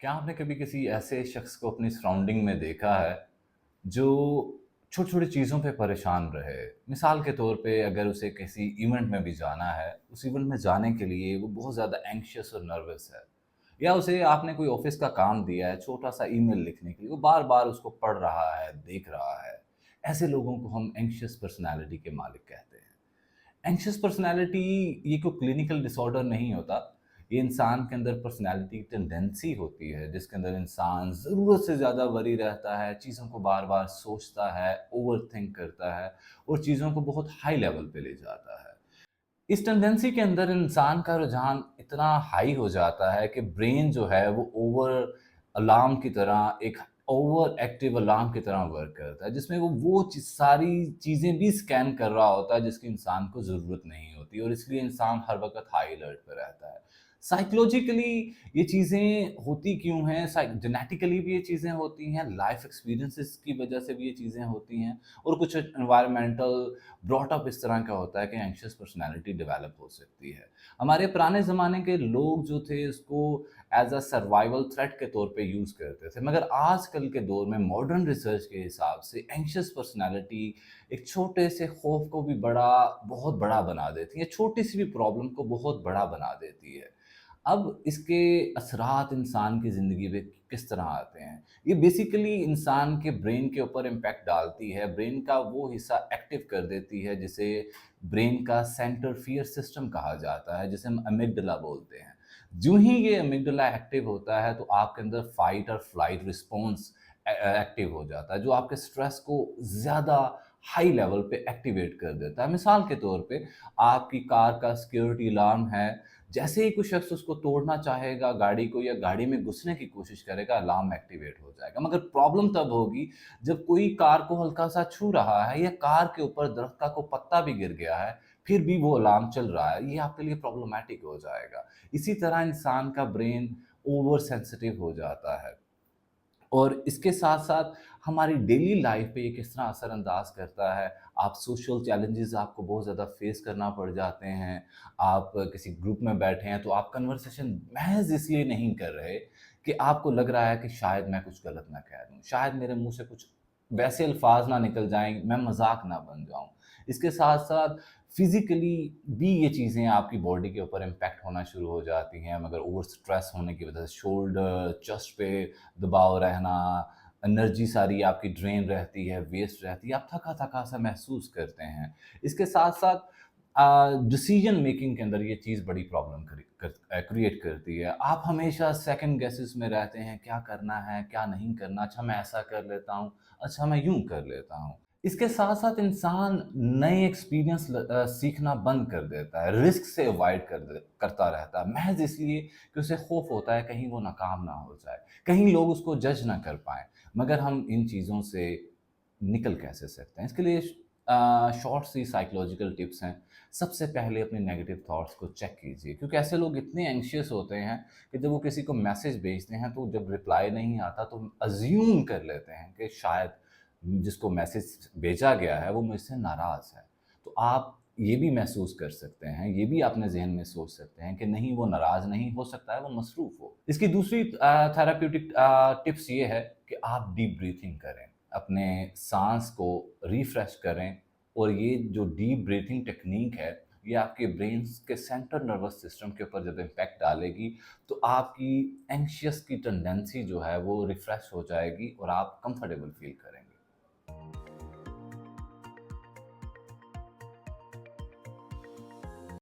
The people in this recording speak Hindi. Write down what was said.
क्या आपने कभी किसी ऐसे शख्स को अपनी सराउंडिंग में देखा है, जो छोटी-छोटी चीज़ों पे परेशान रहे? मिसाल के तौर पे अगर उसे किसी इवेंट में भी जाना है, उस इवेंट में जाने के लिए वो बहुत ज़्यादा एंग्ज़ियस और नर्वस है। या उसे आपने कोई ऑफ़िस का काम दिया है, छोटा-सा ईमेल लिखने के लिए, वो बार-बार उसको पढ़ रहा है, देख रहा है। ऐसे लोगों को हम एंग्ज़ियस पर्सनैलिटी के मालिक कहते हैं। एंग्शियस पर्सनैलिटी ये कोई क्लिनिकल डिसऑर्डर नहीं होता। ये इंसान के अंदर पर्सनैलिटी टेंडेंसी होती है, जिसके अंदर इंसान ज़रूरत से ज़्यादा वरी रहता है, चीज़ों को बार-बार सोचता है, ओवरथिंक करता है और चीज़ों को बहुत हाई लेवल पे ले जाता है। इस टेंडेंसी के अंदर इंसान का रुझान इतना हाई हो जाता है कि ब्रेन जो है वो ओवर अलार्म की तरह एक ओवर एक्टिव अलार्म की तरह वर्क करता है, जिसमें वो सारी चीज़ें भी स्कैन कर रहा होता है जिसकी इंसान को ज़रूरत नहीं होती और इसलिए इंसान हर वक़्त हाई अलर्ट पे रहता है। साइकोलॉजिकली ये चीज़ें होती क्यों हैं? जेनेटिकली भी ये चीज़ें होती हैं, लाइफ़ एक्सपीरियंसेस की वजह से भी ये चीज़ें होती हैं और कुछ एनवायरमेंटल ब्रॉट अप इस तरह का होता है कि एंग्शियस पर्सनैलिटी डेवलप हो सकती है। हमारे पुराने ज़माने के लोग जो थे इसको एज़ अ सर्वाइवल थ्रेट के तौर पे यूज़ करते थे। मगर आजकल के दौर में मॉडर्न रिसर्च के हिसाब से एंग्शियस पर्सनैलिटी एक छोटे से खौफ को भी बहुत बड़ा बना देती है। छोटी-सी भी प्रॉब्लम को बहुत बड़ा बना देती है। अब इसके असरात इंसान की ज़िंदगी पे किस तरह आते हैं? ये बेसिकली इंसान के ब्रेन के ऊपर इम्पैक्ट डालती है। ब्रेन का वो हिस्सा एक्टिव कर देती है जिसे ब्रेन का सेंट्रल फ़ियर सिस्टम कहा जाता है, जिसे हम अमिगडाला बोलते हैं। जो ही ये अमिगडाला एक्टिव होता है तो आपके अंदर फ़ाइट और फ्लाइट रिस्पॉन्स एक्टिव हो जाता है, जो आपके स्ट्रेस को ज़्यादा हाई लेवल पे एक्टिवेट कर देता है। मिसाल के तौर पे आपकी कार का सिक्योरिटी अलार्म है, जैसे ही कोई शख्स उसको तोड़ना चाहेगा गाड़ी को या गाड़ी में घुसने की कोशिश करेगा, अलार्म एक्टिवेट हो जाएगा। मगर प्रॉब्लम तब होगी जब कोई कार को हल्का-सा छू रहा है या कार के ऊपर दरख्त का कोई पत्ता भी गिर गया है, फिर भी वो अलार्म चल रहा है। ये आपके लिए प्रॉब्लमैटिक हो जाएगा। इसी तरह इंसान का ब्रेन ओवर सेंसिटिव हो जाता है। और इसके साथ-साथ हमारी डेली लाइफ पे ये किस तरह असर-अंदाज़ करता है। आप सोशल चैलेंजेज़ आपको बहुत ज़्यादा फेस करना पड़ जाते हैं। आप किसी ग्रुप में बैठे हैं तो आप कन्वर्सेशन महज़ इसलिए नहीं कर रहे कि आपको लग रहा है कि शायद मैं कुछ गलत ना कह दूँ, शायद मेरे मुँह से कुछ वैसे अल्फ़ाज़ ना निकल जाएँ, मैं मज़ाक ना बन जाऊँ। इसके साथ-साथ फिज़िकली भी ये चीज़ें आपकी बॉडी के ऊपर इम्पैक्ट होना शुरू हो जाती हैं, मगर ओवर स्ट्रेस होने की वजह से शोल्डर, चेस्ट पे दबाव रहना, एनर्जी सारी आपकी ड्रेन रहती है, वेस्ट रहती है, आप थका-थका सा महसूस करते हैं। इसके साथ-साथ डिसीजन मेकिंग के अंदर ये चीज़ बड़ी प्रॉब्लम क्रिएट करती है। आप हमेशा सेकंड गेसेस में रहते हैं, क्या करना है, क्या नहीं करना, अच्छा मैं ऐसा कर लेता हूँ, अच्छा मैं यूँ कर लेता हूँ। इसके साथ-साथ इंसान नए सीखना बंद कर देता है, रिस्क से अवॉइड करता रहता है, महज़ इसलिए कि उसे खौफ होता है कहीं वो नाकाम ना हो जाए, कहीं लोग उसको जज ना कर पाएँ। मगर हम इन चीज़ों से निकल कैसे सकते हैं? इसके लिए शॉर्ट सी साइकोलॉजिकल टिप्स हैं। सबसे पहले अपने नेगेटिव थॉट्स को चेक कीजिए क्योंकि ऐसे लोग इतने एंग्ज़ियस होते हैं कि जब वो किसी को मैसेज भेजते हैं तो जब रिप्लाई नहीं आता तो अज़्यूम कर लेते हैं कि शायद जिसको मैसेज भेजा गया है वो मुझसे नाराज़ है। तो आप ये भी महसूस कर सकते हैं, ये भी अपने ज़हन में सोच सकते हैं कि नहीं वो नाराज़ नहीं हो सकता है, वो मसरूफ़ हो। इसकी दूसरी थेराप्यूटिक टिप्स ये है कि आप डीप ब्रीथिंग करें, अपने साँस को रिफ्रेश करें और ये जो डीप ब्रीथिंग टेक्नीक है, ये आपके ब्रेन के सेंट्रल नर्वस सिस्टम के ऊपर जब इम्पैक्ट डालेगी, तो आपकी एंग्ज़ियस की टेंडेंसी जो है वो रिफ्रेश हो जाएगी और आप कंफर्टेबल फ़ील करेंगे।